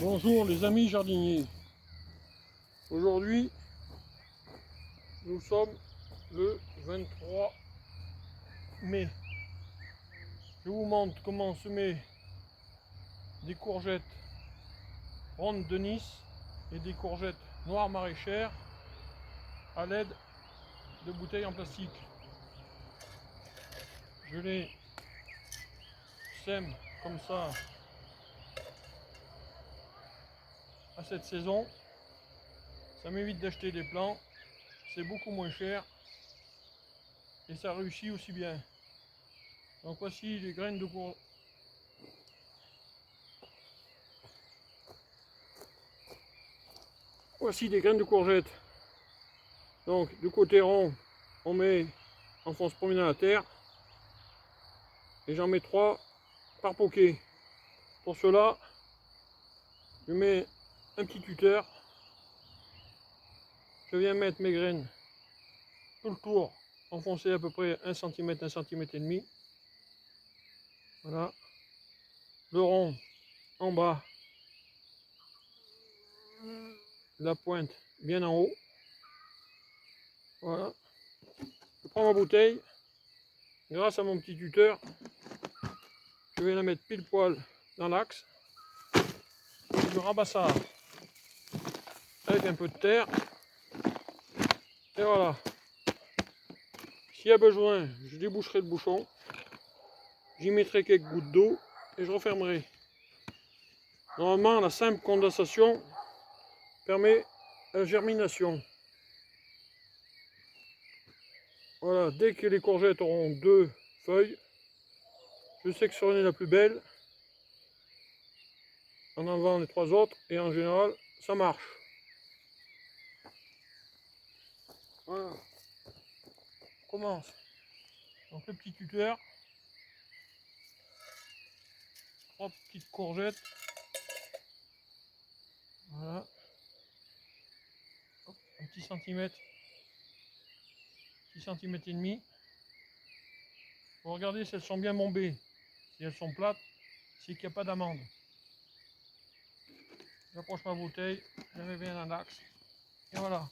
Bonjour les amis jardiniers. Aujourd'hui, nous sommes le 23 mai. Je vous montre comment semer des courgettes rondes de Nice et des courgettes noires maraîchères à l'aide de bouteilles en plastique. Je les sème comme ça à cette saison. Ça m'évite d'acheter des plants, c'est beaucoup moins cher et ça réussit aussi bien. Donc voici les graines de courgettes. Voici des graines de courgettes. Donc du côté rond, on enfonce premier dans la terre et j'en mets 3 par poquet. Pour cela, je mets un petit tuteur. Je viens mettre mes graines tout le tour, enfoncé à peu près 1 cm, 1 cm et demi. Voilà. Le rond en bas, la pointe bien en haut. Voilà. Je prends ma bouteille. Grâce à mon petit tuteur, je vais la mettre pile poil dans l'axe. Je rabasse avec un peu de terre. Et voilà. S'il y a besoin, je déboucherai le bouchon. J'y mettrai quelques gouttes d'eau et je refermerai. Normalement, la simple condensation permet la germination. Voilà, dès que les courgettes auront 2 feuilles, je sélectionnerai la plus belle en enlevant les 3 autres et en général, ça marche. Voilà. On commence. Donc le petit tuteur, 3 petites courgettes. Voilà. Hop, un petit centimètre. 6 cm et demi. Pour regarder si elles sont bien bombées. Si elles sont plates, c'est qu'il n'y a pas d'amande. J'approche ma bouteille, je la mets bien dans l'axe. Et voilà.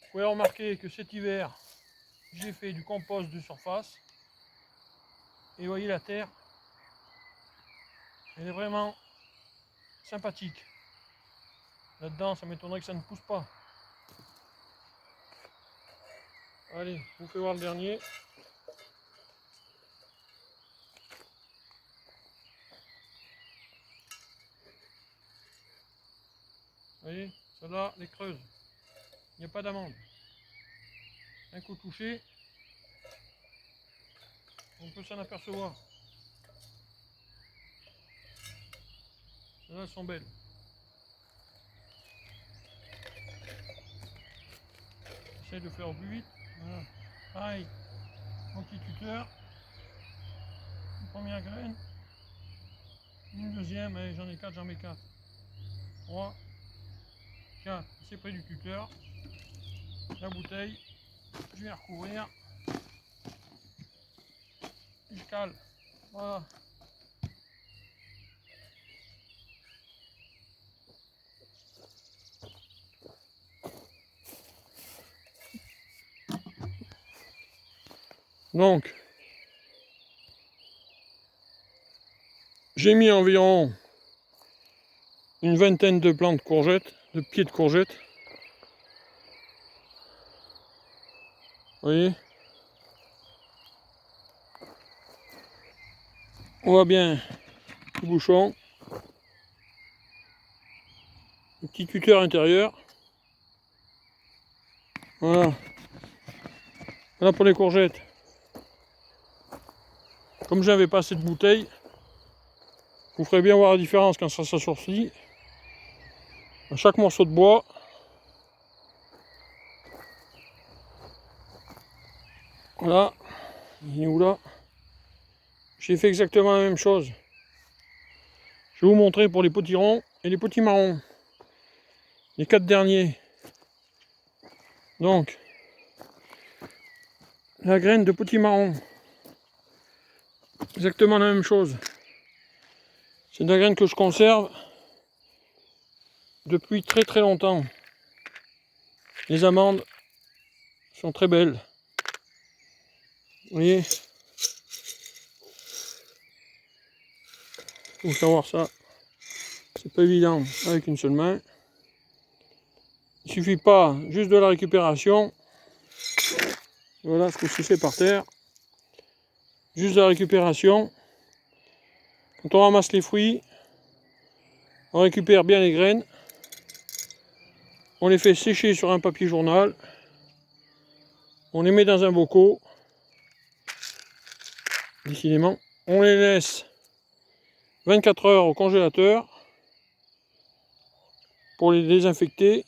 Vous pouvez remarquer que cet hiver, j'ai fait du compost de surface. Et vous voyez la terre, elle est vraiment sympathique. Là-dedans, ça m'étonnerait que ça ne pousse pas. Allez, je vous fais voir le dernier. Vous voyez, celle-là, les creuses. Il n'y a pas d'amande. Un coup touché, on peut s'en apercevoir. Celles-là, elles sont belles. J'essaie de faire au plus vite. Voilà. Pareil, mon petit tuteur. Une première graine. Une deuxième, allez, j'en ai 4, j'en mets 4. 3, 4. C'est près du tuteur. La bouteille, je vais recouvrir. Et je cale. Voilà. Donc, j'ai mis environ une vingtaine de plants de courgettes, de pieds de courgettes. Vous voyez? On voit bien le bouchon. Le petit tuteur intérieur. Voilà. Voilà pour les courgettes. Comme je n'avais pas assez de bouteilles, vous ferez bien voir la différence quand ça s'assourdit. À chaque morceau de bois, voilà, il est où là? J'ai fait exactement la même chose. Je vais vous montrer pour les petits ronds et les petits marrons. Les 4 derniers. Donc, la graine de petit marron. Exactement la même chose. C'est de la graine que je conserve depuis très très longtemps. Les amandes sont très belles. Vous voyez? Il faut savoir ça. C'est pas évident avec une seule main. Il suffit pas juste de la récupération. Voilà ce que je fais par terre. Juste de la récupération. Quand on ramasse les fruits, on récupère bien les graines. On les fait sécher sur un papier journal. On les met dans un bocal. Décidément. On les laisse 24 heures au congélateur pour les désinfecter.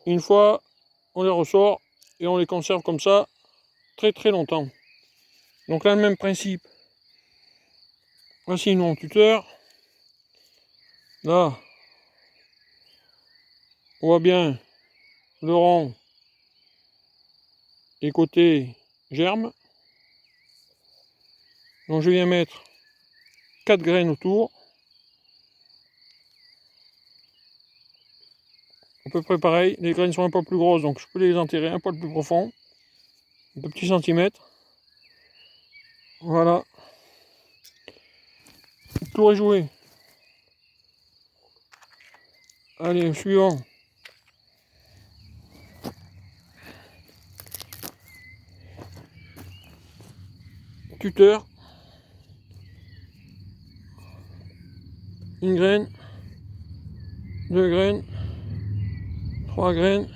Une fois, on les ressort et on les conserve comme ça très très longtemps. Donc là, le même principe. Voici mon tuteur. Là, on voit bien le rond et côté germe. Donc je viens mettre 4 graines autour. À peu près pareil. Les graines sont un peu plus grosses, donc je peux les enterrer un peu plus profond. De petits centimètres. Voilà. Le tour est joué. Allez, suivant. Tuteur. Une graine. 2 graines. 3 graines.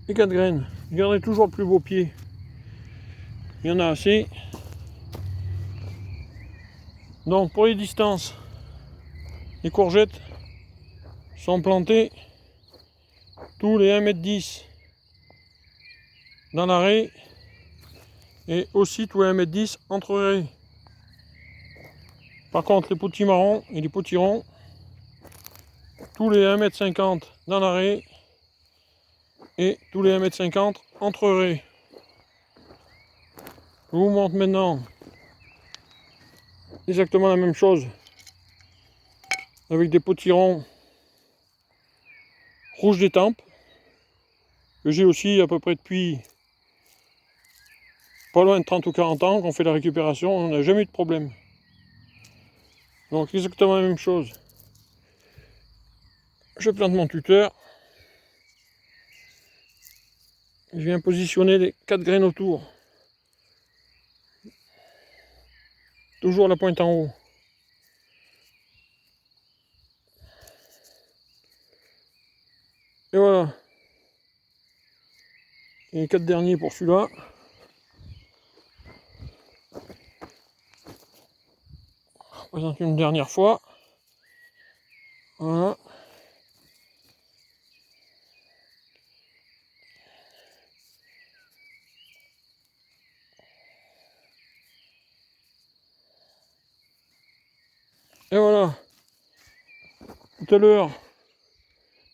Et 4 graines. Je garderai toujours le plus beau pied. Il y en a assez. Donc pour les distances, les courgettes sont plantées tous les 1,10 m dans la raie et aussi tous les 1,10 m entre raies. Par contre, les potimarrons et les potirons, tous les 1,50 m dans la raie et tous les 1,50 m entre raies. Je vous montre maintenant exactement la même chose avec des potirons rouges d'étampes que j'ai aussi à peu près depuis pas loin de 30 ou 40 ans qu'on fait la récupération, on n'a jamais eu de problème. Donc exactement la même chose. Je plante mon tuteur. Je viens positionner les 4 graines autour. Toujours la pointe en haut. Et voilà. Et les 4 derniers pour celui-là. Je représente une dernière fois. Voilà. Et voilà. Tout à l'heure,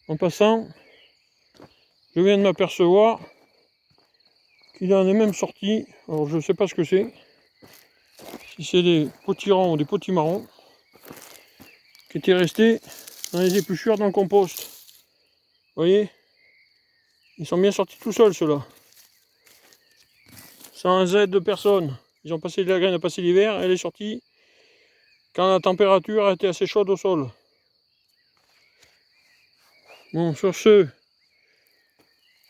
en passant, je viens de m'apercevoir qu'il en est même sorti. Alors je ne sais pas ce que c'est. Si c'est des potirons ou des potimarrons qui étaient restés dans les épluchures dans le compost. Vous voyez? Ils sont bien sortis tout seuls ceux-là. Sans aide de personne. Ils ont passé de la graine, a passé l'hiver, elle est sortie quand la température a été assez chaude au sol. Bon, sur ce,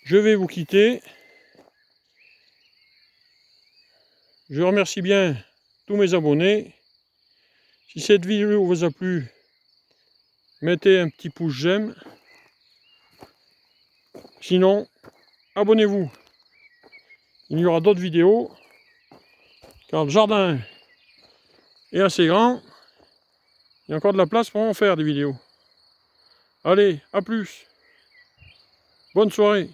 je vais vous quitter. Je remercie bien tous mes abonnés. Si cette vidéo vous a plu, mettez un petit pouce j'aime. Sinon, abonnez-vous. Il y aura d'autres vidéos. Car le jardin est assez grand. Il y a encore de la place pour en faire des vidéos. Allez, à plus. Bonne soirée.